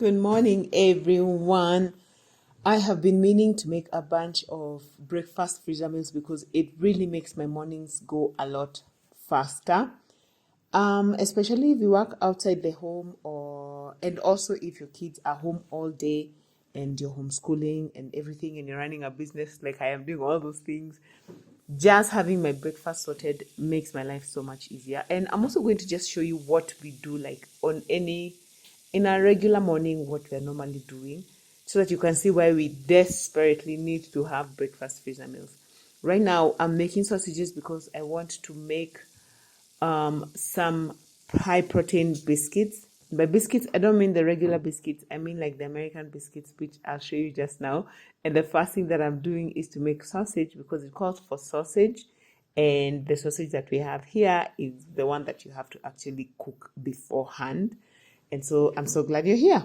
Good morning, everyone. I have been meaning to make a bunch of breakfast freezer meals because it really makes my mornings go a lot faster. Especially if you work outside the home and also if your kids are home all day and you're homeschooling and everything and you're running a business like I am doing all those things. Just having my breakfast sorted makes my life so much easier. And I'm also going to just show you what we do like in a regular morning, what we're normally doing, so that you can see why we desperately need to have breakfast freezer meals. Right now, I'm making sausages because I want to make some high protein biscuits. By biscuits, I don't mean the regular biscuits. I mean like the American biscuits, which I'll show you just now. And the first thing that I'm doing is to make sausage because it calls for sausage. And the sausage that we have here is the one that you have to actually cook beforehand. And so I'm so glad you're here.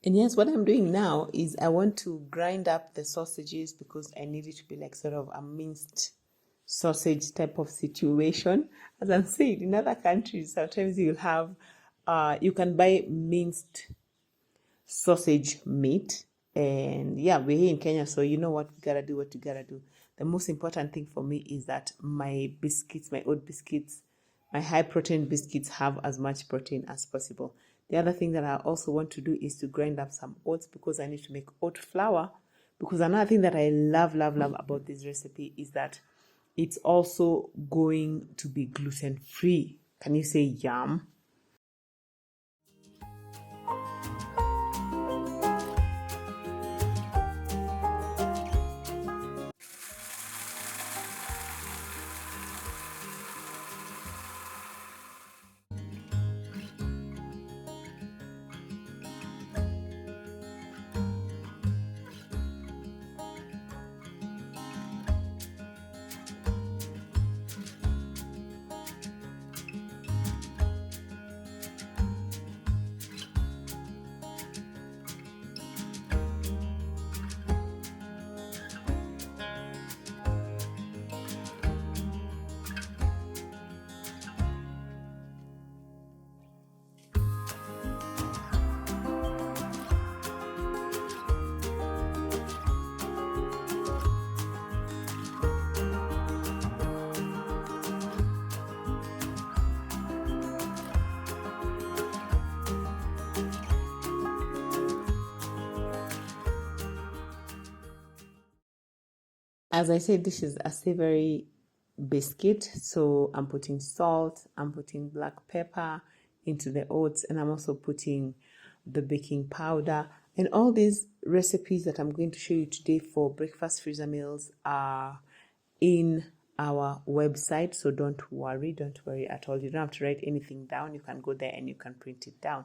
And yes, what I'm doing now is I want to grind up the sausages because I need it to be like sort of a minced sausage type of situation. As I'm saying, in other countries, sometimes you'll have, you can buy minced sausage meat. And yeah, we're here in Kenya, so you know what you gotta do, what you gotta do. The most important thing for me is that my biscuits, my oat biscuits, my high protein biscuits have as much protein as possible. The other thing that I also want to do is to grind up some oats because I need to make oat flour. Because another thing that I love about this recipe is that it's also going to be gluten free. Can you say yum? As I said, this is a savory biscuit, so I'm putting salt, I'm putting black pepper into the oats, and I'm also putting the baking powder. And all these recipes that I'm going to show you today for breakfast freezer meals are in our website, so don't worry at all. You don't have to write anything down. You can go there and you can print it down.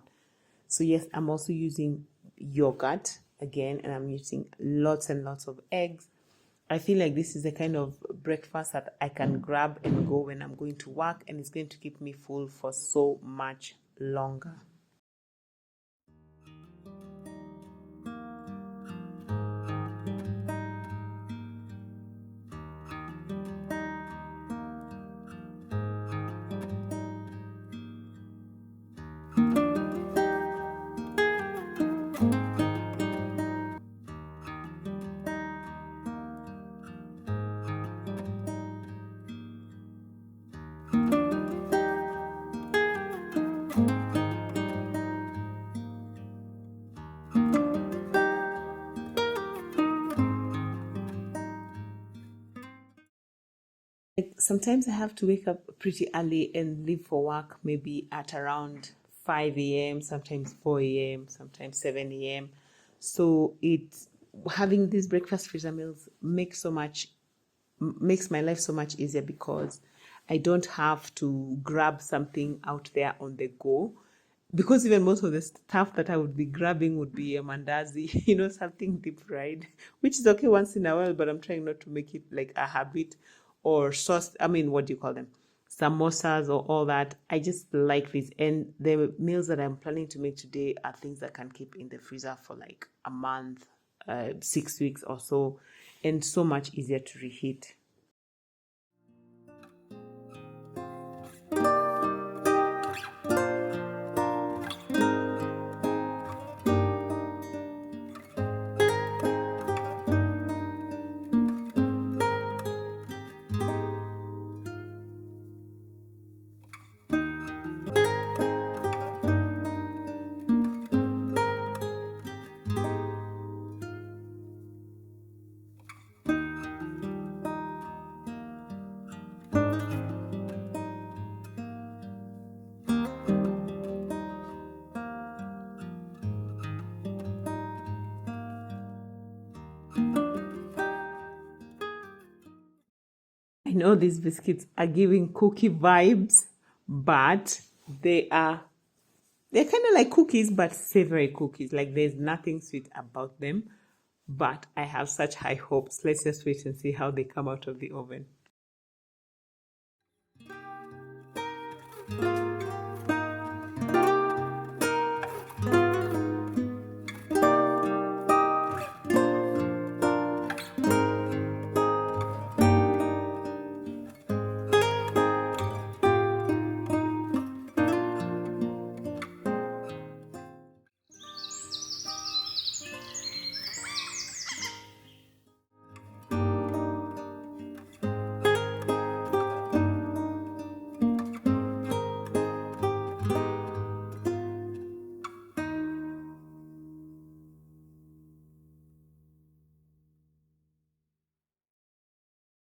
So yes, I'm also using yogurt again, and I'm using lots and lots of eggs. I feel like this is the kind of breakfast that I can grab and go when I'm going to work, and it's going to keep me full for so much longer. Like sometimes I have to wake up pretty early and leave for work maybe at around 5 a.m., sometimes 4 a.m., sometimes 7 a.m. So having these breakfast freezer meals makes my life so much easier because I don't have to grab something out there on the go. Because even most of the stuff that I would be grabbing would be a mandazi, something deep fried, which is okay once in a while, but I'm trying not to make it like a habit or sauce. I mean, what do you call them? Samosas or all that. I just like this. And the meals that I'm planning to make today are things that can keep in the freezer for like a month, 6 weeks or so, and so much easier to reheat. I know these biscuits are giving cookie vibes, but they're kind of like cookies, but savory cookies. Like there's nothing sweet about them, but I have such high hopes. Let's just wait and see how they come out of the oven.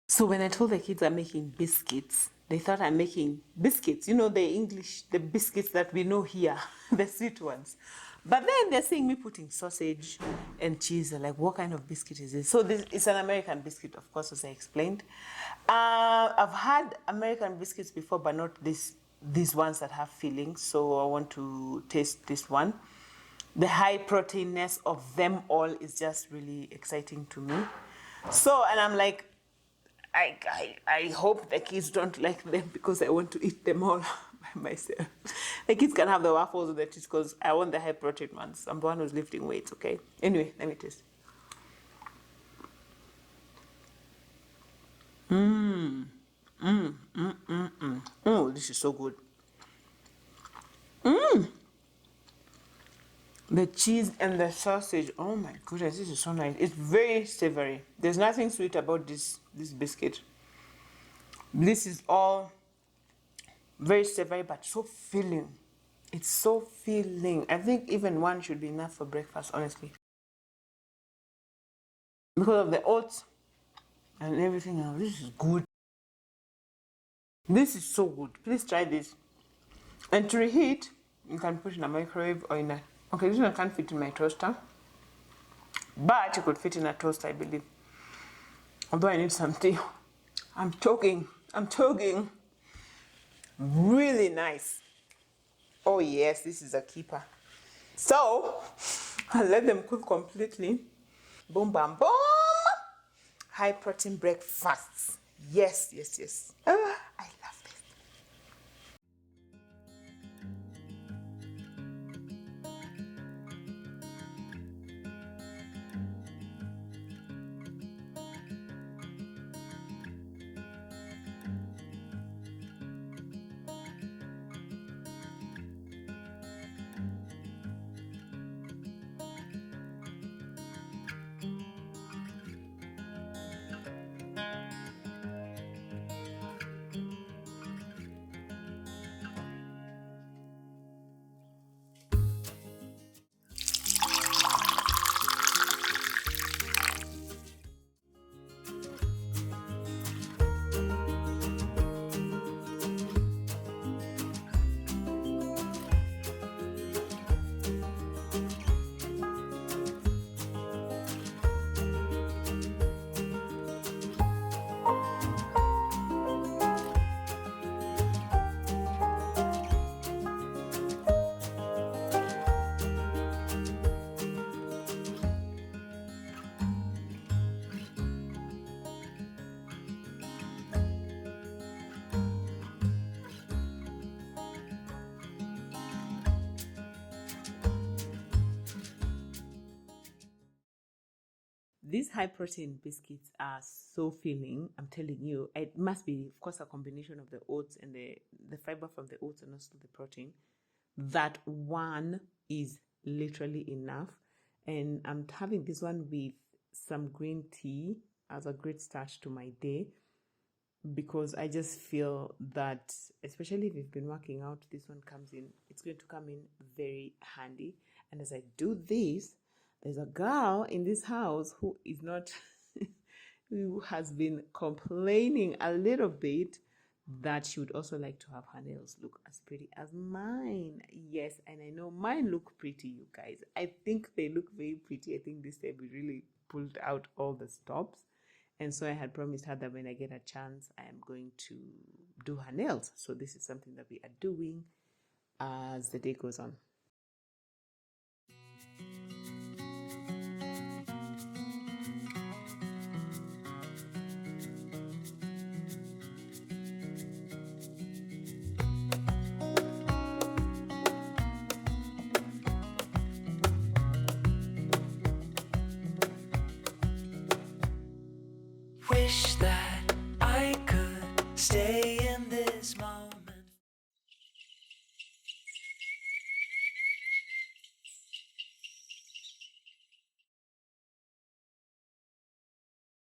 So when I told the kids I'm making biscuits, they thought I'm making biscuits. You know, the biscuits that we know here, the sweet ones. But then they're seeing me putting sausage and cheese. They're like, what kind of biscuit is this? So this is an American biscuit, of course, as I explained. I've had American biscuits before, but not these ones that have fillings. So I want to taste this one. The high proteinness of them all is just really exciting to me. So, and I'm like, I hope the kids don't like them because I want to eat them all by myself. The kids can have the waffles or the cheese because I want the high protein ones. I'm the one who's lifting weights, okay? Anyway, let me taste. Oh, this is so good. The cheese and the sausage, oh my goodness, this is so nice. It's very savory. There's nothing sweet about this biscuit. This is all very savory, but so filling. It's so filling. I think even one should be enough for breakfast, honestly. Because of the oats and everything else, this is good. This is so good. Please try this. And to reheat, you can put in a microwave or in a... Okay, this one can't fit in my toaster. But you could fit in a toaster, I believe. Although I need some tea. I'm choking. Really nice. Oh yes, this is a keeper. So, I'll let them cook completely. Boom, bam, boom. High protein breakfasts. Yes. I love this. these high protein biscuits are so filling. I'm telling you, it must be, of course, a combination of the oats and the fiber from the oats and also the protein. That one is literally enough. And I'm having this one with some green tea as a great start to my day, because I just feel that, especially if you've been working out, this one comes in, it's going to come in very handy. And as I do this, there's a girl in this house who is not, who has been complaining a little bit that she would also like to have her nails look as pretty as mine. Yes, and I know mine look pretty, you guys. I think they look very pretty. I think this time we really pulled out all the stops. And so I had promised her that when I get a chance, I am going to do her nails. So this is something that we are doing as the day goes on. Wish that I could stay in this moment.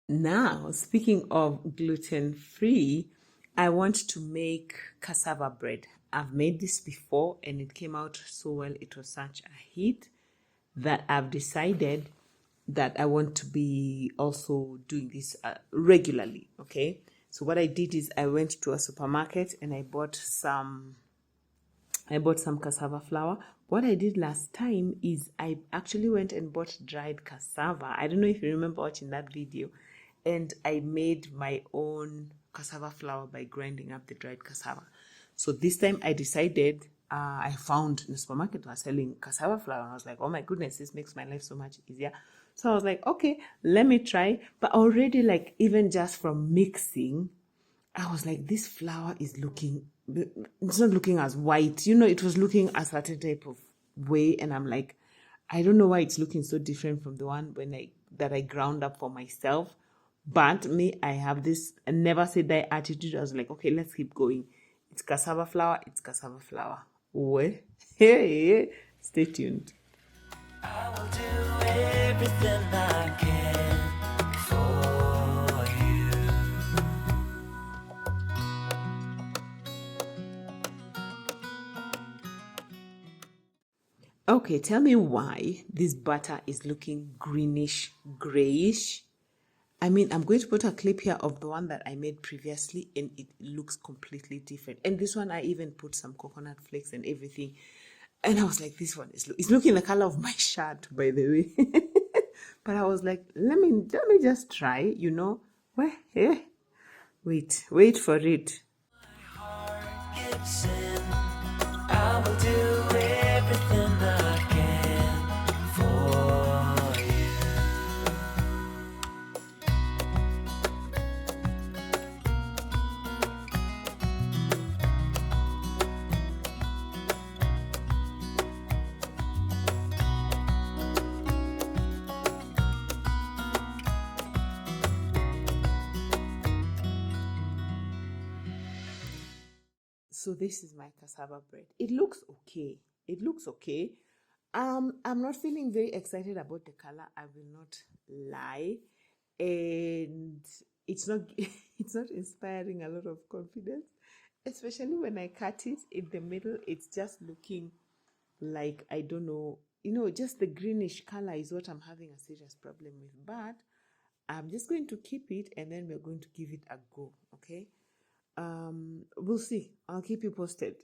Now, speaking of gluten-free, I want to make cassava bread. I've made this before and it came out so well. It was such a hit that I've decided that I want to be also doing this regularly. Okay, so what I did is I went to a supermarket and I bought some cassava flour. What I did last time is I actually went and bought dried cassava. I don't know if you remember watching that video. And I made my own cassava flour by grinding up the dried cassava. So this time I decided, I found in the supermarket was selling cassava flour. And I was like, oh my goodness, this makes my life so much easier. So I was like, okay, let me try. But already, like, even just from mixing, I was like, this flour is looking, it's not looking as white. You know, it was looking a certain type of way. And I'm like, I don't know why it's looking so different from the one that I ground up for myself. But me, I have this never say die attitude. I was like, okay, let's keep going. It's cassava flour. It's cassava flour. Well, hey, stay tuned. I will do everything I can for you. Okay, tell me why this butter is looking greenish, grayish. I mean, I'm going to put a clip here of the one that I made previously, and it looks completely different. And this one, I even put some coconut flakes and everything. And I was like, this one is looking the color of my shirt, by the way. But I was like, let me just try, you know. Wait for it. My heart gives in. I will do everything I can for you. So this is my cassava bread. It looks okay. I'm not feeling very excited about the color. I will not lie, and it's not it's not inspiring a lot of confidence, especially when I cut it in the middle. It's just looking like, I don't know, just the greenish color is what I'm having a serious problem with. But I'm just going to keep it, and then we're going to give it a go. Okay. We'll see. I'll keep you posted.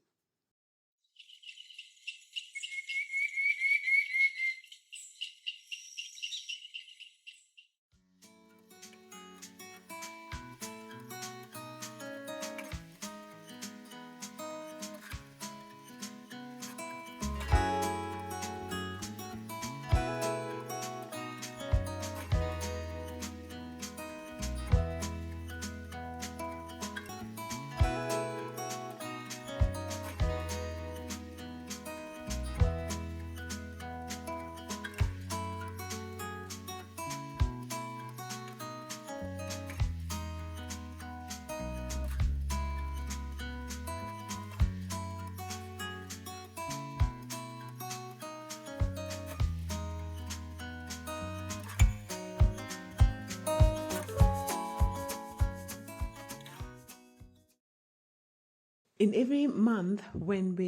In every month when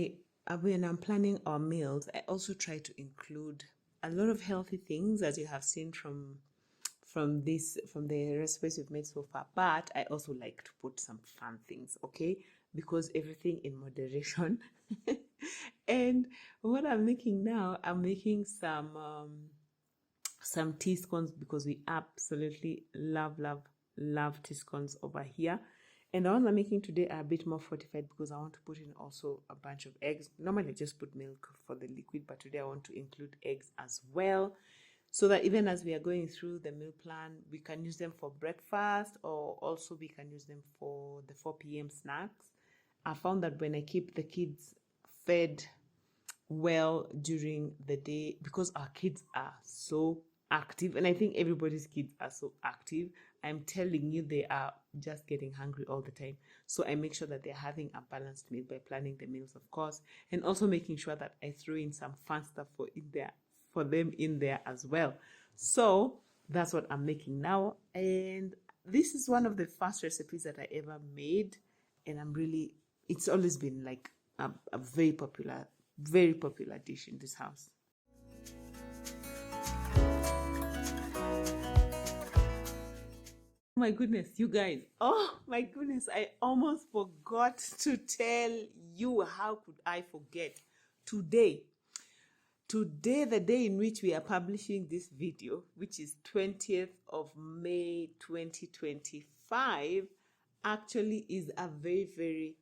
I'm planning our meals, I also try to include a lot of healthy things, as you have seen from the recipes we've made so far. But I also like to put some fun things, okay? Because everything in moderation. And what I'm making now, I'm making some tea scones because we absolutely love tea scones over here. And the ones I'm making today are a bit more fortified because I want to put in also a bunch of eggs. Normally I just put milk for the liquid, but today I want to include eggs as well, so that even as we are going through the meal plan, we can use them for breakfast, or also we can use them for the 4 p.m. snacks. I found that when I keep the kids fed well during the day, because our kids are so active, and I think everybody's kids are so active, I'm telling you, they are just getting hungry all the time. So I make sure that they're having a balanced meal by planning the meals, of course, and also making sure that I throw in some fun stuff for them in there as well. So that's what I'm making now, and this is one of the first recipes that I ever made, and it's always been like a very popular dish in this house. Oh my goodness, you guys. Oh my goodness, I almost forgot to tell you. How could I forget? Today, the day in which we are publishing this video, which is 20th of May 2025, actually is a very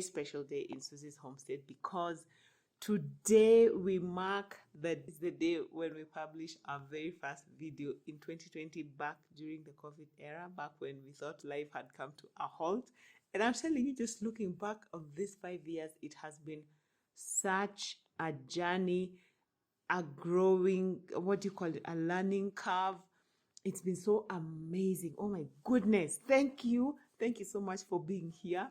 special day in SUZY'S Homestead, because today we mark that it's the day when we publish our very first video in 2020, back during the COVID era, back when we thought life had come to a halt. And I'm telling you, just looking back of these 5 years, it has been such a journey, a growing, what do you call it, a learning curve. It's been so amazing. Oh my goodness. Thank you so much for being here.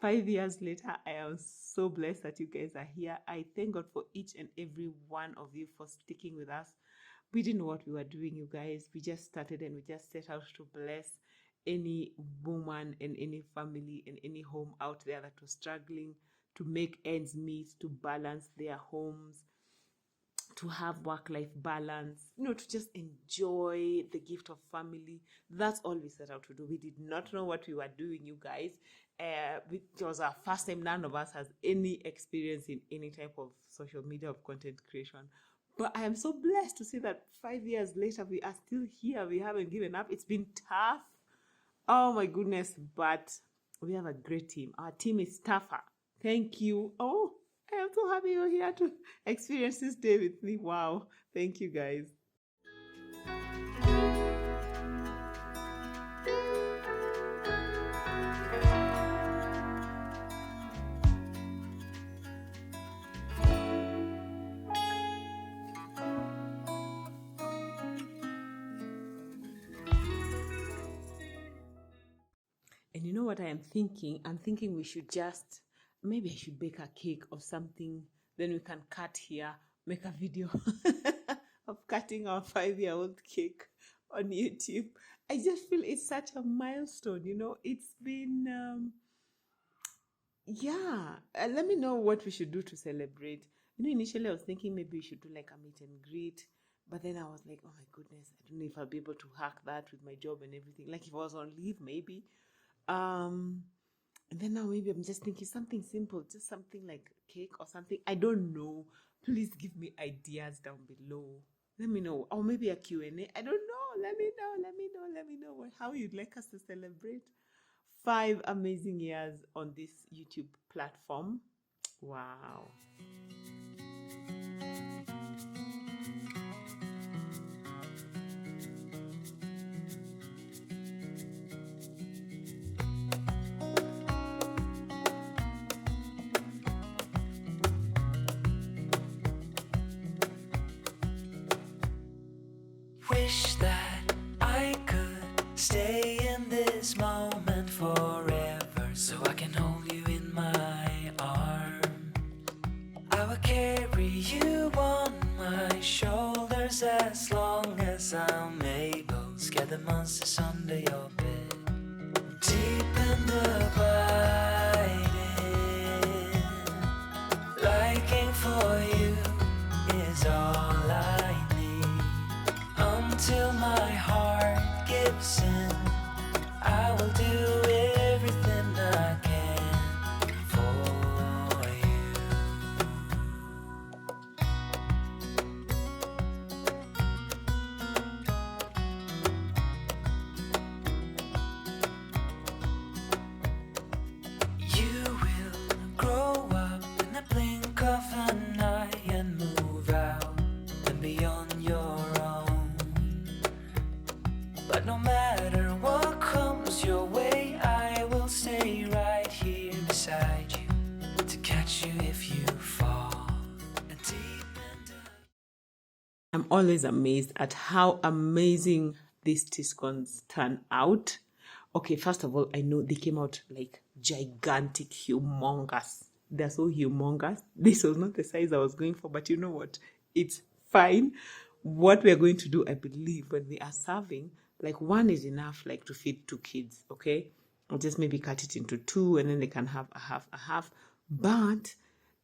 5 years later, I am so blessed that you guys are here. I thank God for each and every one of you for sticking with us. We didn't know what we were doing, you guys. We just started and we just set out to bless any woman and any family and any home out there that was struggling to make ends meet, to balance their homes, to have work-life balance, to just enjoy the gift of family. That's all we set out to do. We did not know what we were doing, you guys. It was our first time. None of us has any experience in any type of social media of content creation. But I am so blessed to see that 5 years later, we are still here. We haven't given up. It's been tough. Oh my goodness. But we have a great team. Our team is tougher. Thank you. Oh, I am so happy you're here to experience this day with me. Wow. Thank you, guys. And you know what I am thinking? I'm thinking maybe I should bake a cake or something. Then we can cut here, make a video of cutting our 5-year-old cake on YouTube. I just feel it's such a milestone, It's been, let me know what we should do to celebrate. Initially I was thinking maybe we should do like a meet and greet. But then I was like, oh my goodness, I don't know if I'll be able to hack that with my job and everything. Like if I was on leave, maybe. And then now maybe I'm just thinking something simple, just something like cake or something. I don't know. Please give me ideas down below. Let me know. Or maybe a Q&A. I don't know. Let me know how you'd like us to celebrate 5 amazing years on this YouTube platform. Wow. Wish that I could stay in this moment forever, so I can hold you in my arms. I will carry you on my shoulders as long as I'm able. Scare the monsters under your bed. Deep in the for you is all I need. Until my heart gives in, I will do everything I can for you. You will grow up in the blink of an eye and move out and be on your own. But no matter what comes your way, I will stay right here beside you to catch you if you fall. And deep and I'm always amazed at how amazing these tea scones turn out. Okay, first of all, I know they came out like gigantic, humongous. They're so humongous. This was not the size I was going for, but you know what? It's fine. What we're going to do, I believe, when we are serving, like one is enough, like to feed 2 kids, okay? Or just maybe cut it into 2 and then they can have a half. But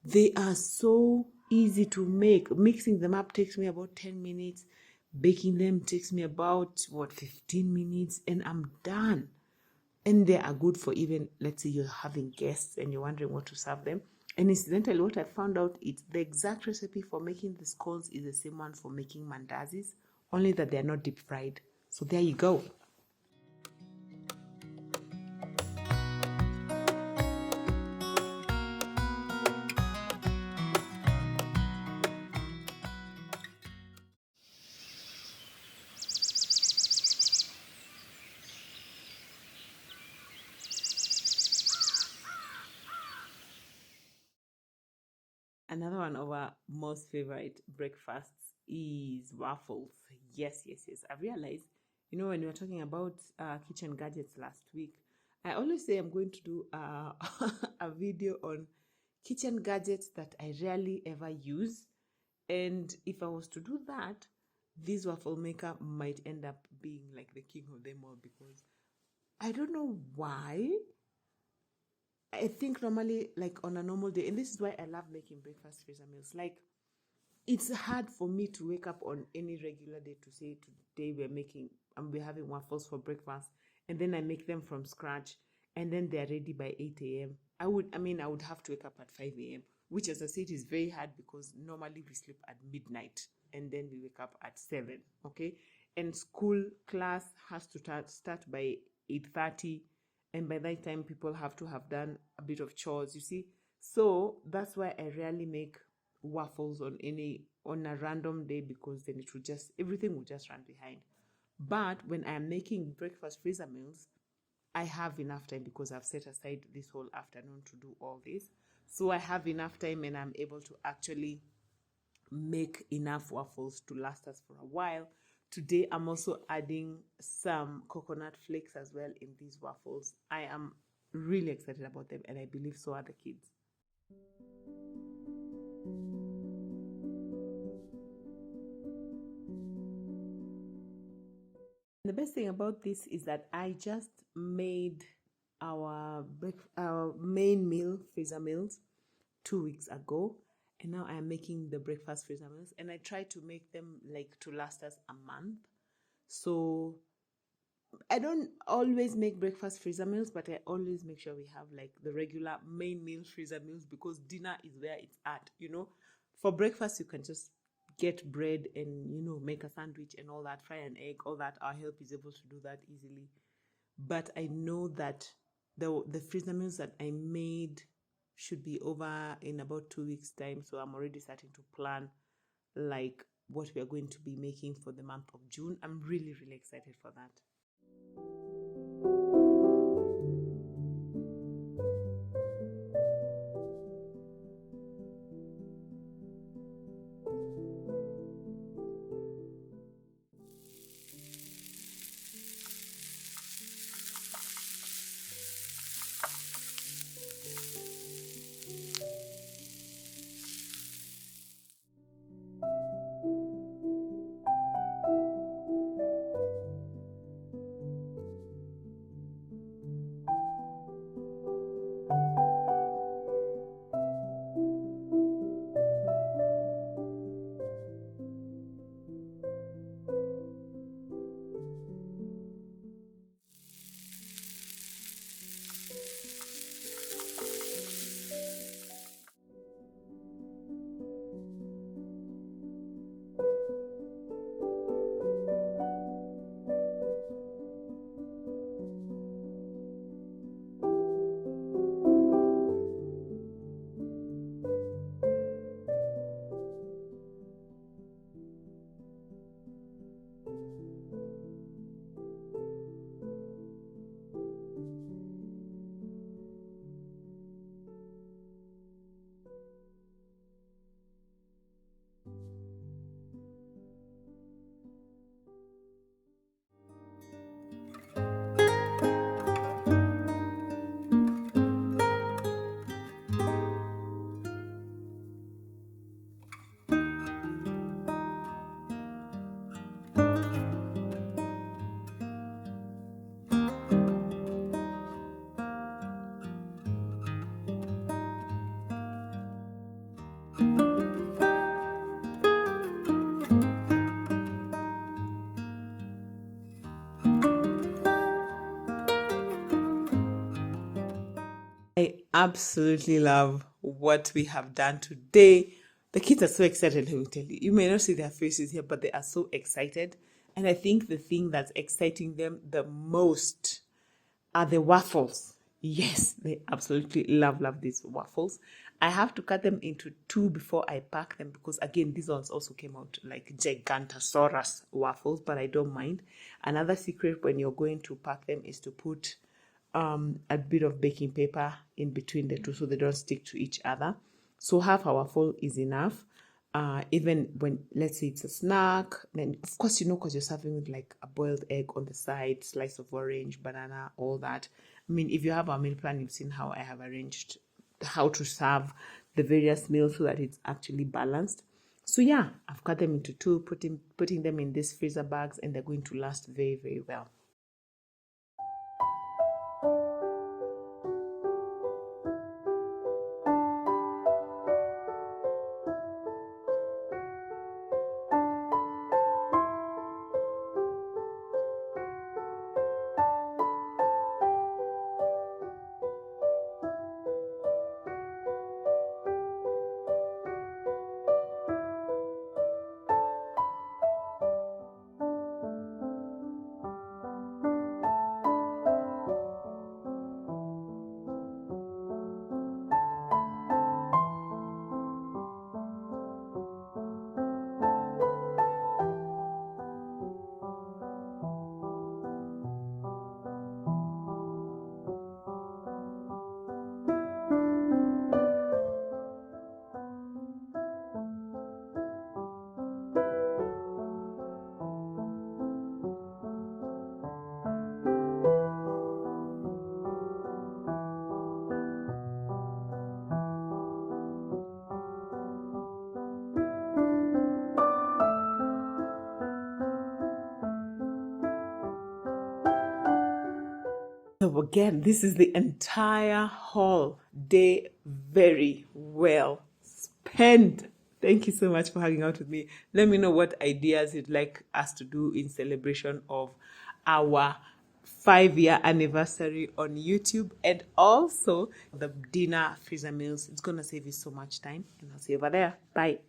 they are so easy to make. Mixing them up takes me about 10 minutes. Baking them takes me about, 15 minutes, and I'm done. And they are good for even, let's say you're having guests and you're wondering what to serve them. And incidentally, what I found out is the exact recipe for making the scones is the same one for making mandazis, only that they're not deep fried. So there you go. Another one of our most favorite breakfasts is waffles. Yes. I've realized, when we were talking about kitchen gadgets last week, I always say I'm going to do a video on kitchen gadgets that I rarely ever use. And if I was to do that, this waffle maker might end up being like the king of them all, because I don't know why. I think normally, like on a normal day, and this is why I love making breakfast freezer meals. Like, it's hard for me to wake up on any regular day to say today we're having waffles for breakfast, and then I make them from scratch, and then they're ready by 8 a.m. I would have to wake up at 5 a.m., which, as I said, is very hard because normally we sleep at midnight and then we wake up at 7, okay? And school class has to start by 8:30, and by that time people have to have done a bit of chores, you see. So that's why I rarely make waffles on a random day, because then everything will just run behind. But when I'm making breakfast freezer meals, I have enough time because I've set aside this whole afternoon to do all this. So I have enough time and I'm able to actually make enough waffles to last us for a while. Today, I'm also adding some coconut flakes as well in these waffles. I am really excited about them, and I believe so are the kids. The best thing about this is that I just made our main meal freezer meals 2 weeks ago, and now I'm making the breakfast freezer meals, and I try to make them like to last us a month. So I don't always make breakfast freezer meals, but I always make sure we have like the regular main meal freezer meals, because dinner is where it's at. For breakfast you can just get bread and make a sandwich and all that, fry an egg, all that. Our help is able to do that easily. But I know that the freezer meals that I made should be over in about 2 weeks time, so I'm already starting to plan like what we are going to be making for the month of June. I'm really excited for that. I absolutely love what we have done today. The kids are so excited, let me tell you. You may not see their faces here, but they are so excited. And I think the thing that's exciting them the most are the waffles. Yes, they absolutely love these waffles. I have to cut them into two before I pack them because, again, these ones also came out like gigantosaurus waffles, but I don't mind. Another secret when you're going to pack them is to put a bit of baking paper in between the two so they don't stick to each other. So half a waffle is enough. Even when, let's say it's a snack, then of course, because you're serving with like a boiled egg on the side, slice of orange, banana, all that. I mean, if you have our meal plan, you've seen how I have arranged how to serve the various meals so that it's actually balanced. So yeah, I've cut them into two, putting them in these freezer bags, and they're going to last very well. So again, this is the entire whole day very well spent. Thank you so much for hanging out with me. Let me know what ideas you'd like us to do in celebration of our 5-year anniversary on YouTube, and also the dinner freezer meals. It's going to save you so much time, and I'll see you over there. Bye.